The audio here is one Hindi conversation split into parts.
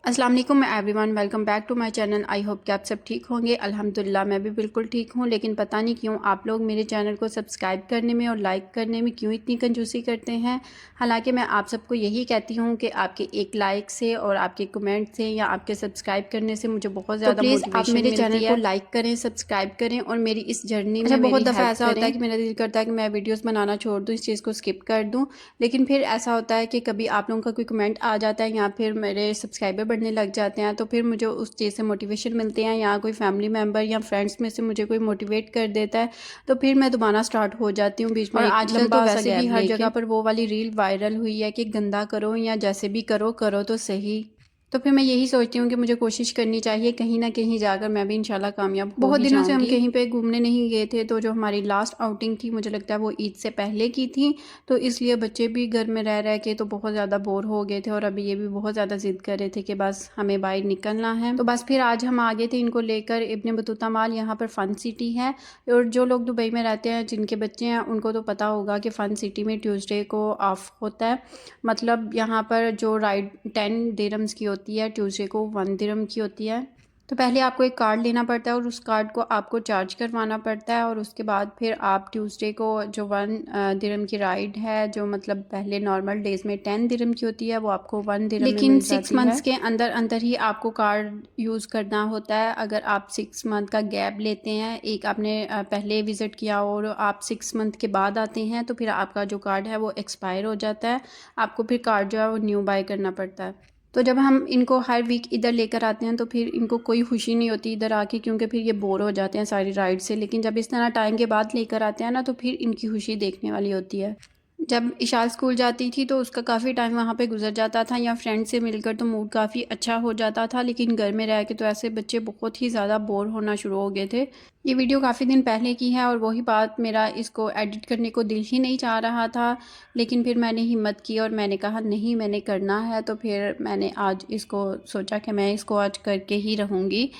अस्सलाम वालेकुम everyone, welcome back to my channel. I hope कि आप सब ठीक होंगे। अल्हम्दुलिल्लाह मैं भी बिल्कुल ठीक हूँ, लेकिन पता नहीं क्यों आप लोग मेरे चैनल को सब्सक्राइब करने में और लाइक करने में क्यों इतनी कंजूसी करते हैं। हालांकि मैं आप सबको यही कहती हूँ कि आपके एक लाइक से और आपके कमेंट से या आपके सब्सक्राइब करने से मुझे बहुत ज़्यादा मोटिवेशन आप मेरे चैनल को लाइक करें, सब्सक्राइब करें और मेरी इस जर्नी में बहुत दफ़ा ऐसा होता है कि मेरा दिल करता है कि मैं वीडियोज़ बनाना छोड़ दूँ, इस चीज़ को स्किप कर दूँ। लेकिन फिर ऐसा होता है कि कभी आप लोगों का कोई कमेंट आ जाता है या फिर मेरे सब्सक्राइबर बढ़ने लग जाते हैं, तो फिर मुझे उस चीज़ से मोटिवेशन मिलते हैं या कोई फैमिली मेम्बर या फ्रेंड्स में से मुझे कोई मोटिवेट कर देता है, तो फिर मैं दोबारा स्टार्ट हो जाती हूँ बीच में। और आजकल तो वैसे भी हर जगह पर वो वाली रील वायरल हुई है कि गंदा करो या जैसे भी करो करो तो सही। तो फिर मैं यही सोचती हूँ कि मुझे कोशिश करनी चाहिए कहीं ना कहीं जाकर मैं भी इंशाल्लाह कामयाब हो। बहुत दिनों से हम कहीं पे घूमने नहीं गए थे, तो जो हमारी लास्ट आउटिंग थी मुझे लगता है वो ईद से पहले की थी, तो इसलिए बच्चे भी घर में रह रह के तो बहुत ज़्यादा बोर हो गए थे और अभी ये भी बहुत ज़्यादा ज़िद कर रहे थे कि बस हमें बाहर निकलना है। तो बस फिर आज हम आ गए थे इनको लेकर इब्न बतूता मॉल। यहाँ पर फ़न सिटी है और जो लोग दुबई में रहते हैं जिनके बच्चे हैं उनको तो पता होगा कि फ़न सिटी में ट्यूसडे को ऑफ होता है। मतलब यहाँ पर जो राइड 10 दिरहम्स की होती है, ट्यूसडे को 1 दिरहम की होती है। तो पहले आपको एक कार्ड लेना पड़ता है और उस कार्ड को आपको चार्ज करवाना पड़ता है और उसके बाद फिर आप ट्यूसडे को जो 1 दिरहम की राइड है, जो मतलब पहले नॉर्मल डेज़ में 10 दिरहम की होती है, वो आपको 1 दिरहम में मिल जाती है। लेकिन 6 मंथ्स के अंदर अंदर ही आपको कार्ड यूज़ करना होता है। अगर आप 6 मंथ का गैप लेते हैं, एक आपने पहले विज़िट किया और आप 6 मंथ के बाद आते हैं, तो फिर आपका जो कार्ड है वो एक्सपायर हो जाता है। आपको फिर कार्ड जो है वो न्यू बाय करना पड़ता है। तो जब हम इनको हर वीक इधर लेकर आते हैं तो फिर इनको कोई खुशी नहीं होती इधर आके, क्योंकि फिर ये बोर हो जाते हैं सारी राइड से। लेकिन जब इस तरह टाइम के बाद लेकर आते हैं ना, तो फिर इनकी खुशी देखने वाली होती है। जब इशाल स्कूल जाती थी तो उसका काफ़ी टाइम वहाँ पे गुजर जाता था या फ्रेंड से मिलकर, तो मूड काफ़ी अच्छा हो जाता था। लेकिन घर में रह के तो ऐसे बच्चे बहुत ही ज़्यादा बोर होना शुरू हो गए थे। ये वीडियो काफ़ी दिन पहले की है और वही बात, मेरा इसको एडिट करने को दिल ही नहीं चाह रहा था, लेकिन फिर मैंने हिम्मत की और मैंने कहा नहीं, मैंने करना है। तो फिर मैंने आज इसको सोचा कि मैं इसको आज करके ही रहूँगी,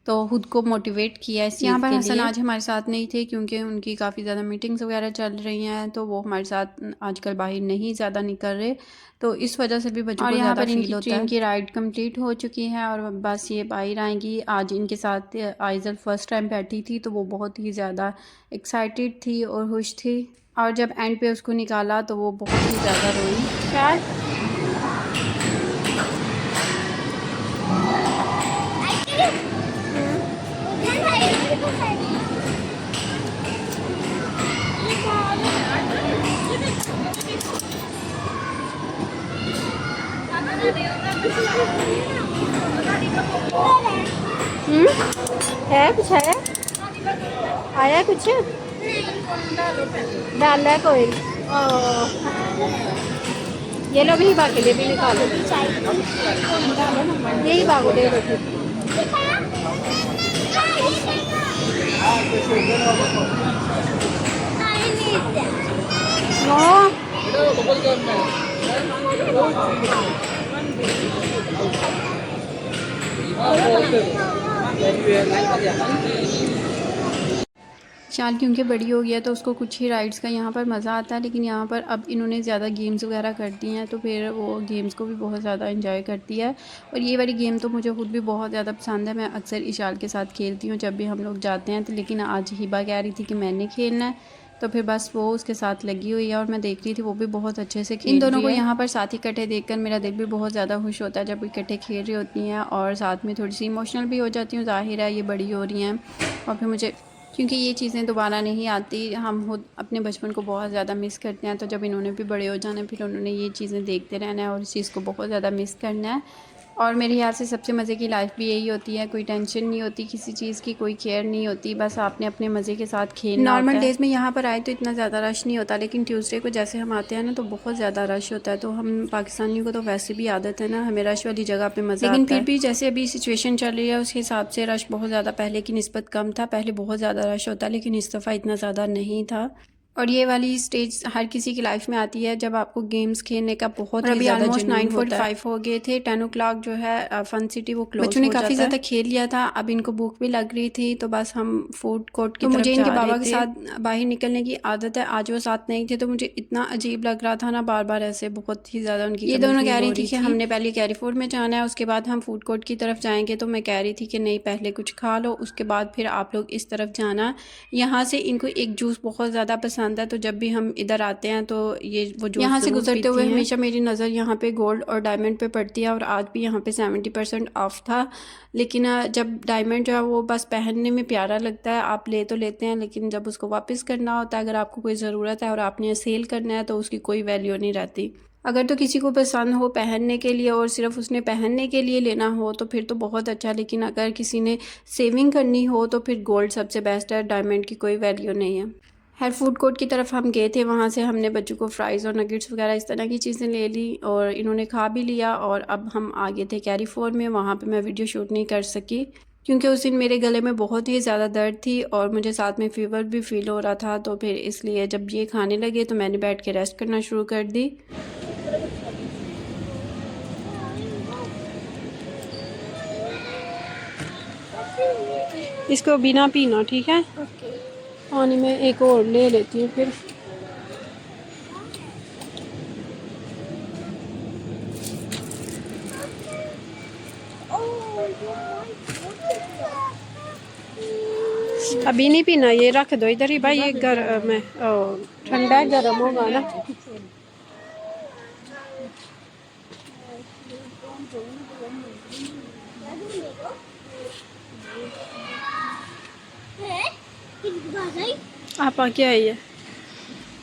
तो खुद को मोटिवेट किया इस चीज़ के लिए। यहाँ पर हसन आज हमारे साथ नहीं थे क्योंकि उनकी काफ़ी ज़्यादा मीटिंग्स वगैरह चल रही हैं, तो वो हमारे साथ आजकल बाहर नहीं ज़्यादा निकल रहे, तो इस वजह से भी बच्चों को ज़्यादा फील होता है। इनकी राइड कंप्लीट हो चुकी है और बस ये बाहर आएंगी। आज इनके साथ आइज़ल फर्स्ट टाइम बैठी थी, तो वो बहुत ही ज़्यादा एक्साइटेड थी और खुश थी, और जब एंड पे उसको निकाला तो वो बहुत ही ज़्यादा रोई। है कुछ है, आया कुछ डाल है कोई। ये लो भी बाकी लिए भी निकालो, यही बागो दे दो। शाल क्योंकि बड़ी हो गया तो उसको कुछ ही राइड्स का यहाँ पर मज़ा आता है, लेकिन यहाँ पर अब इन्होंने ज़्यादा गेम्स वगैरह कर दी हैं, तो फिर वो गेम्स को भी बहुत ज़्यादा एंजॉय करती है। और ये वाली गेम तो मुझे खुद भी बहुत ज़्यादा पसंद है, मैं अक्सर इशाल के साथ खेलती हूँ जब भी हम लोग जाते हैं। तो लेकिन आज हिबा कह रही थी कि मैंने खेलना है, तो फिर बस वो उसके साथ लगी हुई है और मैं देख रही थी वो भी बहुत अच्छे से खेल रही है। इन दोनों को यहाँ पर साथ इकट्ठे देखकर मेरा दिल भी बहुत ज़्यादा खुश होता है जब इकट्ठे खेल रही होती हैं, और साथ में थोड़ी सी इमोशनल भी हो जाती हूँ। ज़ाहिर है ये बड़ी हो रही हैं और फिर मुझे, क्योंकि ये चीज़ें दोबारा नहीं आती, हम खुद अपने बचपन को बहुत ज़्यादा मिस करते हैं। तो जब इन्होंने भी बड़े हो जाना है फिर उन्होंने ये चीज़ें देखते रहना है और इस चीज़ को बहुत ज़्यादा मिस करना है। और मेरे ख्याल से सबसे मज़े की लाइफ भी यही होती है, कोई टेंशन नहीं होती किसी चीज़ की, कोई केयर नहीं होती, बस आपने अपने मज़े के साथ खेलना। नॉर्मल डेज़ में यहाँ पर आए तो इतना ज़्यादा रश नहीं होता, लेकिन ट्यूसडे को जैसे हम आते हैं ना तो बहुत ज़्यादा रश होता है। तो हम पाकिस्तानियों को तो वैसे भी आदत है ना, हमें रश वाली जगह पे मज़ा आता है, लेकिन फिर भी जैसे अभी सिचुएशन चल रही है उसके हिसाब से रश बहुत ज़्यादा पहले की निस्बत कम था। पहले बहुत ज़्यादा रश होता, लेकिन इस दफ़ा इतना ज़्यादा नहीं था। और ये वाली स्टेज हर किसी की लाइफ में आती है जब आपको गेम्स खेलने का बहुत ही ज़्यादा ऑलमोस्ट 9:45 हो गए थे। 10 o'clock जो है फन सिटी वो क्लोज। बच्चों ने काफ़ी ज़्यादा खेल लिया था, अब इनको भूख भी लग रही थी, तो बस हम फूड कोर्ट की तरफ मुझे इनके बाबा के साथ बाहर निकलने की आदत है, आज वो साथ नहीं थे तो मुझे इतना अजीब लग रहा था ना, बार बार ऐसे बहुत ही ज़्यादा उनकी ये दोनों कह रही थी कि हमने पहले कैरीफोर्ड में जाना है, उसके बाद हम फूड कोर्ट की तरफ जाएंगे। तो मैं कह रही थी कि नहीं, पहले कुछ खा लो, उसके बाद फिर आप लोग इस तरफ जाना। यहाँ से इनको एक जूस बहुत ज़्यादा पसंद है, तो जब भी हम इधर आते हैं तो ये वो जूस यहाँ से गुजरते हुए हमेशा मेरी नज़र यहाँ पे गोल्ड और डायमंड पे पड़ती है, और आज भी यहाँ पे 70% ऑफ था। लेकिन जब डायमंड जो है वो बस पहनने में प्यारा लगता है, आप ले तो लेते हैं, लेकिन जब उसको वापस करना होता है, अगर आपको कोई ज़रूरत है और आपने सेल करना है तो उसकी कोई वैल्यू नहीं रहती। अगर तो किसी को पसंद हो पहनने के लिए और सिर्फ उसने पहनने के लिए लेना हो तो फिर तो बहुत अच्छा, लेकिन अगर किसी ने सेविंग करनी हो तो फिर गोल्ड सबसे बेस्ट है, डायमंड की कोई वैल्यू नहीं है। हर फूड कोर्ट की तरफ हम गए थे, वहाँ से हमने बच्चों को फ्राइज़ और नगेट्स वगैरह इस तरह की चीज़ें ले ली और इन्होंने खा भी लिया। और अब हम आ गए थे कैरीफोर्ड में, वहाँ पे मैं वीडियो शूट नहीं कर सकी क्योंकि उस दिन मेरे गले में बहुत ही ज़्यादा दर्द थी और मुझे साथ में फ़ीवर भी फ़ील हो रहा था। तो फिर इसलिए जब ये खाने लगे तो मैंने बैठ के रेस्ट करना शुरू कर दी। इसको बिना पीना, ठीक है? पानी में एक और ले लेती हूँ फिर। अभी नहीं पीना, ये रख दो इधर ही भाई, ये में ठंडा है, गर्म होगा ना। आप आके आइए।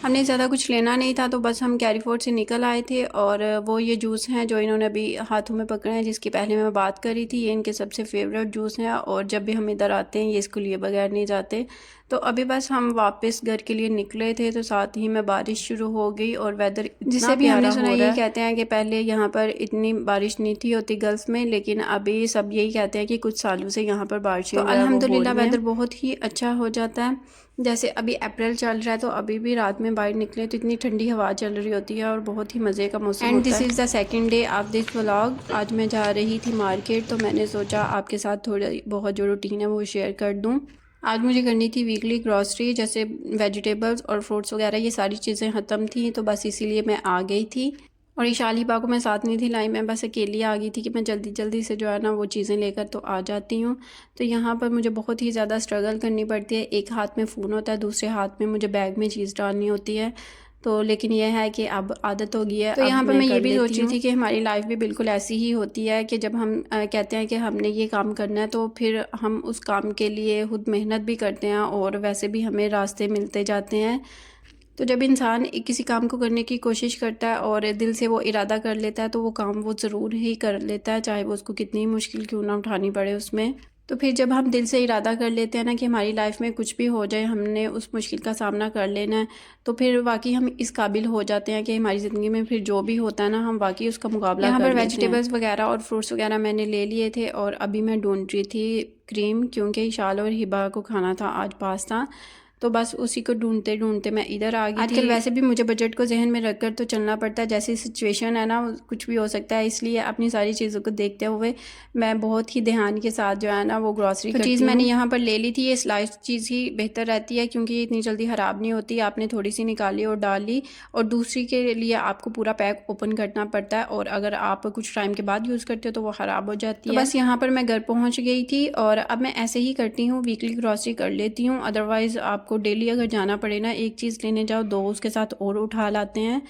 हमने ज़्यादा कुछ लेना नहीं था तो बस हम कैरीफोर्ड से निकल आए थे, और वो ये जूस हैं जो इन्होंने अभी हाथों में पकड़े हैं, जिसकी पहले मैं बात करी थी, ये इनके सबसे फेवरेट जूस हैं और जब भी हम इधर आते हैं ये इसको लिए बगैर नहीं जाते। तो अभी बस हम वापस घर के लिए निकले थे तो साथ ही में बारिश शुरू हो गई और वेदर जिसे भी हमने सुना, ये कहते हैं कि पहले यहाँ पर इतनी बारिश नहीं थी होती गर्ल्स में, लेकिन अभी सब यही कहते हैं कि कुछ सालों से यहाँ पर बारिश तो अल्हम्दुलिल्लाह वेदर बहुत ही अच्छा हो जाता है। जैसे अभी अप्रैल चल रहा है तो अभी भी रात में बाहर निकले तो इतनी ठंडी हवा चल रही होती है और बहुत ही मज़े का मौसम होता है। And this is the second day of this vlog. आज मैं जा रही थी मार्केट तो मैंने सोचा आपके साथ थोड़ी बहुत जो रूटीन है वो शेयर कर दूँ। आज मुझे करनी थी वीकली ग्रॉसरी, जैसे वेजिटेबल्स और फ्रूट्स वगैरह ये सारी चीज़ें ख़त्म थी तो बस इसीलिए मैं आ गई थी। और ईशाल हिबा को मैं साथ नहीं थी लाई, मैं बस अकेली आ गई थी कि मैं जल्दी जल्दी से जो है ना वो चीज़ें लेकर तो आ जाती हूँ। तो यहाँ पर मुझे बहुत ही ज़्यादा स्ट्रगल करनी पड़ती है, एक हाथ में फ़ोन होता है, दूसरे हाथ में मुझे बैग में चीज़ डालनी होती है। तो लेकिन यह है कि अब आदत हो गई है। तो यहाँ पर मैं ये भी सोच रही थी कि हमारी लाइफ भी बिल्कुल ऐसी ही होती है कि जब हम कहते हैं कि हमने ये काम करना है तो फिर हम उस काम के लिए खुद मेहनत भी करते हैं और वैसे भी हमें रास्ते मिलते जाते हैं। तो जब इंसान किसी काम को करने की कोशिश करता है और दिल से वो इरादा कर लेता है तो वो काम वो ज़रूर ही कर लेता है, चाहे वो उसको कितनी मुश्किल क्यों ना उठानी पड़े उसमें। तो फिर जब हम दिल से इरादा कर लेते हैं ना कि हमारी लाइफ में कुछ भी हो जाए हमने उस मुश्किल का सामना कर लेना है, तो फिर वाकई हम इस काबिल हो जाते हैं कि हमारी ज़िंदगी में फिर जो भी होता है ना हम वाकई उसका मुकाबला कर लेते हैं। यहाँ पर वेजिटेबल्स वगैरह और फ्रूट्स वगैरह मैंने ले लिए थे और अभी मैं ढूंढ रही थी क्रीम, क्योंकि इशाल और हिबा को खाना था आज पास्ता, तो बस उसी को ढूंढते ढूंढते मैं इधर आ गई। आजकल वैसे भी मुझे बजट को जहन में रखकर तो चलना पड़ता है, जैसी सिचुएशन है ना कुछ भी हो सकता है, इसलिए अपनी सारी चीज़ों को देखते हुए मैं बहुत ही ध्यान के साथ जो है ना वो ग्रॉसरी करती हूँ। चीज़ मैंने यहाँ पर ले ली थी, ये स्लाइस चीज़ ही बेहतर रहती है क्योंकि ये इतनी जल्दी ख़राब नहीं होती। आपने थोड़ी सी निकाली और डाल ली, और दूसरी के लिए आपको पूरा पैक ओपन करना पड़ता है, और अगर आप कुछ टाइम के बाद यूज़ करते हो तो वो ख़राब हो जाती है। बस यहाँ पर मैं घर पहुँच गई थी और अब मैं ऐसे ही करती हूँ, वीकली ग्रॉसरी कर लेती हूँ। अदरवाइज़ आपको डेली अगर जाना पड़े ना एक चीज़ लेने जाओ दो उसके साथ और उठा लाते हैं,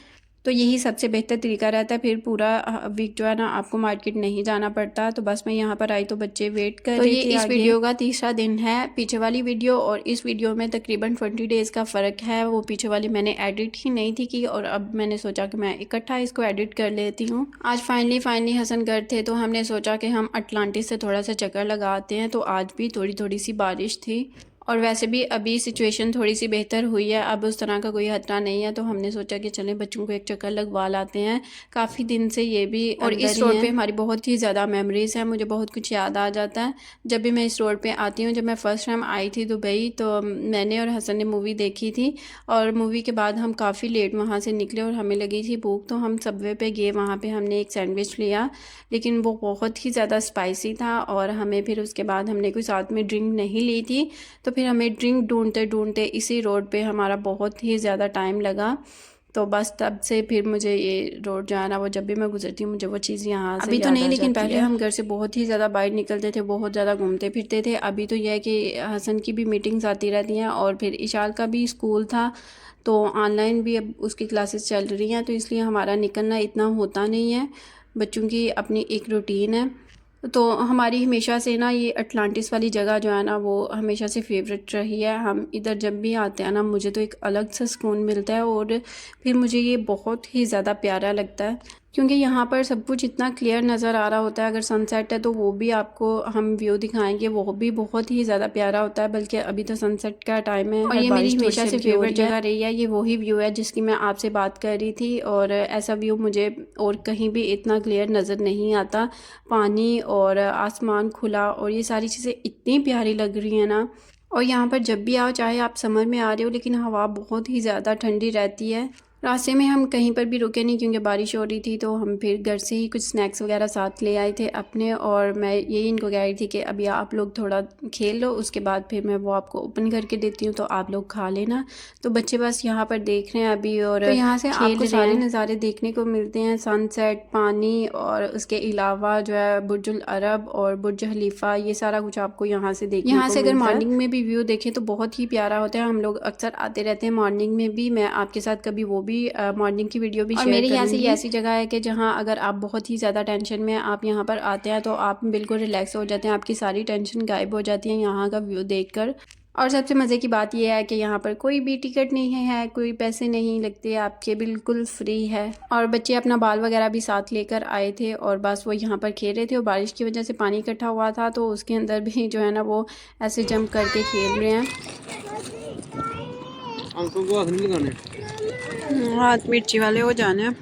तो यही सबसे बेहतर तरीका रहता है। फिर पूरा वीक जो है ना आपको मार्केट नहीं जाना पड़ता। तो बस मैं यहाँ पर आई तो बच्चे वेट कर रहे थे। ये इस वीडियो का तीसरा दिन है। पीछे वाली वीडियो और इस वीडियो में तकरीबन 20 डेज़ का फ़र्क है। वो पीछे वाली मैंने एडिट ही नहीं थी की, और अब मैंने सोचा कि मैं इकट्ठा इसको एडिट कर लेती हूँ। आज फाइनली हसन घर थे तो हमने सोचा कि हम अटलांटिस से थोड़ा सा चक्कर लगाते हैं। तो आज भी थोड़ी थोड़ी सी बारिश थी और वैसे भी अभी सिचुएशन थोड़ी सी बेहतर हुई है, अब उस तरह का कोई खतरा नहीं है, तो हमने सोचा कि चलें बच्चों को एक चक्कर लगवा लाते हैं। काफ़ी दिन से ये भी और इस रोड पे हमारी बहुत ही ज़्यादा मेमोरीज़ हैं, मुझे बहुत कुछ याद आ जाता है जब भी मैं इस रोड पे आती हूँ। जब मैं फ़र्स्ट टाइम आई थी दुबई तो मैंने और हसन ने मूवी देखी थी, और मूवी के बाद हम काफ़ी लेट वहाँ से निकले और हमें लगी थी भूख, तो हम सबवे पे गए। वहाँ पे हमने एक सैंडविच लिया, लेकिन वो बहुत ही ज़्यादा स्पाइसी था, और हमें फिर उसके बाद हमने कोई साथ में ड्रिंक नहीं ली थी, तो फिर हमें ड्रिंक ढूंढते ढूंढते इसी रोड पे हमारा बहुत ही ज़्यादा टाइम लगा। तो बस तब से फिर मुझे ये रोड जो है ना, वो जब भी मैं गुजरती हूँ मुझे वो चीज़ यहाँ से अभी तो नहीं, लेकिन पहले हम घर से बहुत ही ज़्यादा बाहर निकलते थे, बहुत ज़्यादा घूमते फिरते थे। अभी तो यह है कि हसन की भी मीटिंग्स आती रहती हैं, और फिर इशाल का भी स्कूल था, तो ऑनलाइन भी अब उसकी क्लासेस चल रही हैं, तो इसलिए हमारा निकलना इतना होता नहीं है। बच्चों की अपनी एक रूटीन है। तो हमारी हमेशा से ना ये अटलांटिस वाली जगह जो है ना, वो हमेशा से फेवरेट रही है। हम इधर जब भी आते हैं ना, मुझे तो एक अलग सा सुकून मिलता है, और फिर मुझे ये बहुत ही ज़्यादा प्यारा लगता है, क्योंकि यहाँ पर सब कुछ इतना क्लियर नज़र आ रहा होता है। अगर सनसेट है तो वो भी आपको हम व्यू दिखाएंगे, वो भी बहुत ही ज़्यादा प्यारा होता है। बल्कि अभी तो सनसेट का टाइम है, और ये मेरी हमेशा से फेवरेट जगह रही है। ये वही व्यू है जिसकी मैं आपसे बात कर रही थी, और ऐसा व्यू मुझे और कहीं भी इतना क्लियर नज़र नहीं आता। पानी और आसमान खुला, और ये सारी चीज़ें इतनी प्यारी लग रही हैं ना। और यहाँ पर जब भी आओ, चाहे आप समर में आ रहे हो, लेकिन हवा बहुत ही ज़्यादा ठंडी रहती है। रास्ते में हम कहीं पर भी रुके नहीं, क्योंकि बारिश हो रही थी, तो हम फिर घर से ही कुछ स्नैक्स वगैरह साथ ले आए थे अपने। और मैं यही इनको कह रही थी कि अभी आप लोग थोड़ा खेल लो, उसके बाद फिर मैं वो आपको ओपन करके देती हूँ, तो आप लोग खा लेना। तो बच्चे बस यहाँ पर देख रहे हैं अभी, और तो यहाँ से आपको सारे नज़ारे देखने को मिलते हैं, सनसेट, पानी, और उसके अलावा जो है बुर्जुल अरब और बुर्ज खलीफा, ये सारा कुछ आपको यहाँ से देखने को मिलता है। यहाँ से अगर मॉर्निंग में भी व्यू देखें तो बहुत ही प्यारा होता है। हम लोग अक्सर आते रहते हैं मॉर्निंग में भी, मैं आपके साथ कभी वो भी मॉर्निंग की वीडियो भी शेयर करूंगी। और मेरे यहाँ से ये ऐसी जगह है कि जहाँ अगर आप बहुत ही ज़्यादा टेंशन में आप यहाँ पर आते हैं तो आप बिल्कुल रिलैक्स हो जाते हैं, आपकी सारी टेंशन गायब हो जाती है यहाँ का व्यू देखकर। और सबसे मज़े की बात यह है कि यहाँ पर कोई भी टिकट नहीं है, कोई पैसे नहीं लगते आपके, बिल्कुल फ्री है। और बच्चे अपना बाल वगैरह भी साथ लेकर आए थे, और बस वो यहाँ पर खेल रहे थे, और बारिश की वजह से पानी इकट्ठा हुआ था, तो उसके अंदर भी जो है ना वो ऐसे जंप करके खेल रहे हैं। अंकल को हाथ नहीं लगाने, हाथ मिर्ची वाले हो जाने हैं।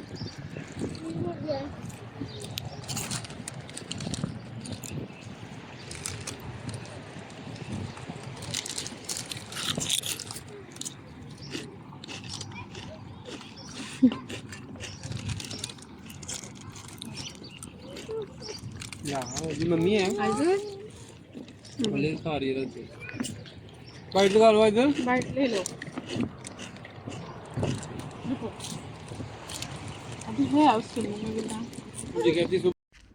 जी मम्मी है बोले खा रही है, बाइट लगा लो, इधर बाइट ले लो। अभी है उसके मुंह में मुझे कहती।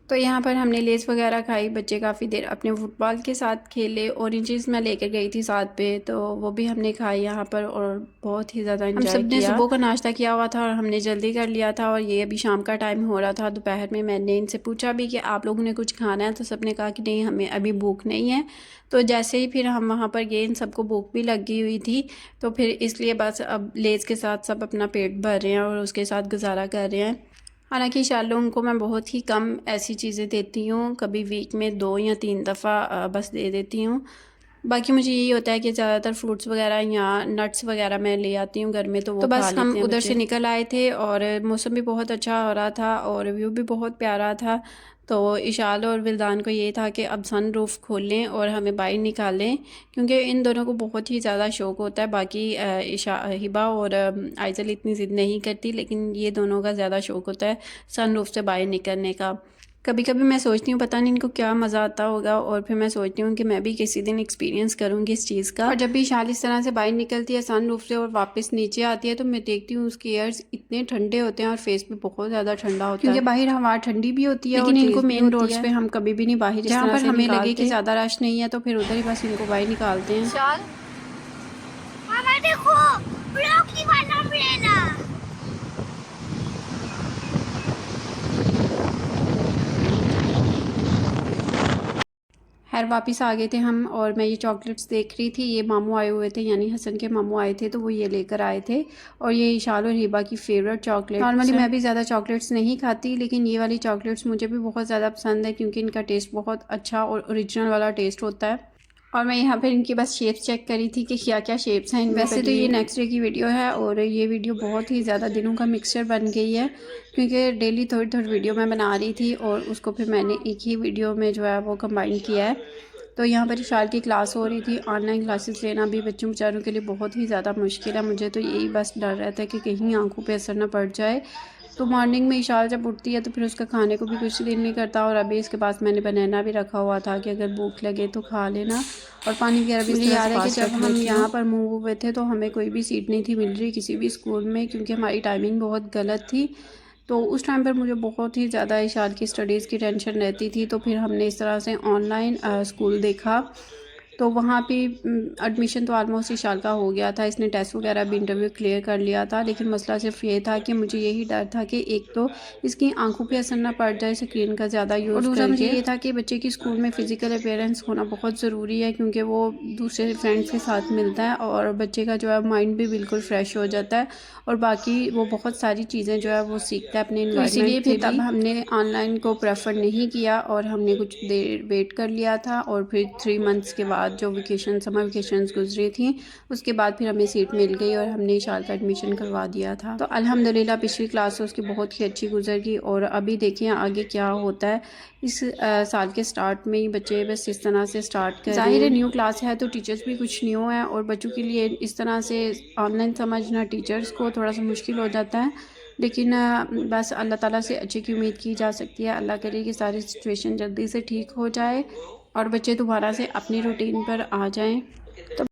तो यहाँ पर हमने लेस वगैरह खाई, बच्चे काफ़ी देर अपने फुटबॉल के साथ खेले, ऑरेंजेस मैं लेकर गई थी साथ पे, तो वो भी हमने खाई यहाँ पर, और बहुत ही ज़्यादा एंजॉय किया। हम सबने सुबह का नाश्ता किया हुआ था और हमने जल्दी कर लिया था, और ये अभी शाम का टाइम हो रहा था। दोपहर में मैंने इनसे पूछा भी कि आप लोगों ने कुछ खाना है, तो सबने कहा कि नहीं, हमें अभी भूख नहीं है। तो जैसे ही फिर हम वहाँ पर गए, इन सबको भूख भी लगी हुई थी, तो फिर इसलिए बस अब लेस के साथ सब अपना पेट भर रहे हैं और उसके साथ गुजारा कर रहे हैं। हालांकि शालों को मैं बहुत ही कम ऐसी चीज़ें देती हूँ, कभी वीक में 2 या 3 दफ़ा बस दे देती हूँ। बाकी मुझे यही होता है कि ज़्यादातर फ्रूट्स वगैरह या नट्स वगैरह मैं ले आती हूँ घर में, तो वो बस हम उधर से निकल आए थे, और मौसम भी बहुत अच्छा हो रहा था, और व्यू भी बहुत प्यारा था। तो इशाल और विल्दान को ये था कि अब सन रूफ़ खोलें और हमें बाहर निकालें, क्योंकि इन दोनों को बहुत ही ज़्यादा शौक़ होता है। बाकी हिबा और आइज़ल इतनी ज़िद नहीं करती, लेकिन ये दोनों का ज़्यादा शौक़ होता है सन रूफ़ से बाहर निकलने का। कभी कभी मैं सोचती हूँ पता नहीं इनको क्या मज़ा आता होगा, और फिर मैं सोचती हूँ कि मैं भी किसी दिन एक्सपीरियंस करूँगी इस चीज़ का। और जब भी शाल इस तरह से बाहर निकलती है सन रूफ से और वापस नीचे आती है, तो मैं देखती हूँ उसके एयर्स इतने ठंडे होते हैं और फेस भी बहुत ज़्यादा ठंडा होता है, क्योंकि बाहर हवा ठंडी भी होती है, लेकिन इनको मेन रोड्स पे हम कभी भी नहीं बाहर, जहाँ पर हमें लगे कि ज़्यादा रश नहीं है तो फिर उधर ही बस इनको बाहर निकालते हैं। खैर वापस आ गए थे हम, और मैं ये चॉकलेट्स देख रही थी। ये मामू आए हुए थे, यानी हसन के मामू आए थे, तो वो ये लेकर आए थे, और ये इशाल और हिबा की फेवरेट चॉकलेट। नॉर्मली मैं भी ज़्यादा चॉकलेट्स नहीं खाती, लेकिन ये वाली चॉकलेट्स मुझे भी बहुत ज़्यादा पसंद है, क्योंकि इनका टेस्ट बहुत अच्छा और ओरिजिनल वाला टेस्ट होता है। और मैं यहाँ पर इनकी बस शेप्स चेक करी थी कि क्या क्या शेप्स हैं। वैसे तो ये नेक्स्ट डे की वीडियो है और ये वीडियो बहुत ही ज़्यादा दिनों का मिक्सचर बन गई है, क्योंकि डेली थोड़ी थोड़ी वीडियो मैं बना रही थी और उसको फिर मैंने एक ही वीडियो में जो है वो कंबाइन किया है। तो यहाँ पर इशाल की क्लास हो रही थी। ऑनलाइन क्लासेस लेना भी बच्चों बेचारों के लिए बहुत ही ज़्यादा मुश्किल है। मुझे तो यही बस डर रहता है कि कहीं आंखों पे असर ना पड़ जाए। तो मॉर्निंग में इशाल जब उठती है तो फिर उसका खाने को भी कुछ दिल नहीं करता। और अभी इसके पास मैंने बनाना भी रखा हुआ था कि अगर भूख लगे तो खा लेना। और पानी वगैरह भी याद है कि जब हम यहाँ पर मूव हुए थे तो हमें कोई भी सीट नहीं थी मिल रही किसी भी स्कूल में, क्योंकि हमारी टाइमिंग बहुत गलत थी। तो उस टाइम पर मुझे बहुत ही ज़्यादा इशाल की स्टडीज़ की टेंशन रहती थी। तो फिर हमने इस तरह से ऑनलाइन स्कूल देखा। तो वहाँ पे एडमिशन तो ऑलमोस्ट इशाल का हो गया था। इसने टेस्ट वगैरह भी इंटरव्यू क्लियर कर लिया था। लेकिन मसला सिर्फ ये था कि मुझे यही डर था कि एक तो इसकी आंखों पे असर ना पड़ जाए स्क्रीन का ज़्यादा यूज़, और दूसरा मुझे ये था कि बच्चे की स्कूल में फ़िज़िकल अपीयरेंस होना बहुत ज़रूरी है, क्योंकि वो दूसरे फ्रेंड्स के साथ मिलता है और बच्चे का जो है माइंड भी बिल्कुल फ्रेश हो जाता है और बाकी वो बहुत सारी चीज़ें जो है वो सीखता है अपने एनवायरनमेंट से। इसीलिए फिर तब हमने ऑनलाइन को प्रेफर नहीं किया और हमने कुछ देर वेट कर लिया था। और फिर 3 मंथ्स के बाद जो वेकेशन समर वेकेशंस गुजरी थी उसके बाद फिर हमें सीट मिल गई और हमने इशाल का एडमिशन करवा दिया था। तो अल्हम्दुलिल्लाह पिछली क्लास उसकी बहुत ही अच्छी गुजर गई। और अभी देखिए आगे क्या होता है। इस साल के स्टार्ट में ही बच्चे बस इस तरह से स्टार्ट कर, ज़ाहिर है न्यू क्लास है तो टीचर्स भी कुछ न्यू है और बच्चों के लिए इस तरह से ऑनलाइन समझना टीचर्स को थोड़ा सा मुश्किल हो जाता है। लेकिन बस अल्लाह ताला से अच्छे की उम्मीद की जा सकती है। अल्लाह करे कि सारी सिचुएशन जल्दी से ठीक हो जाए और बच्चे दोबारा से अपनी रूटीन पर आ जाएं।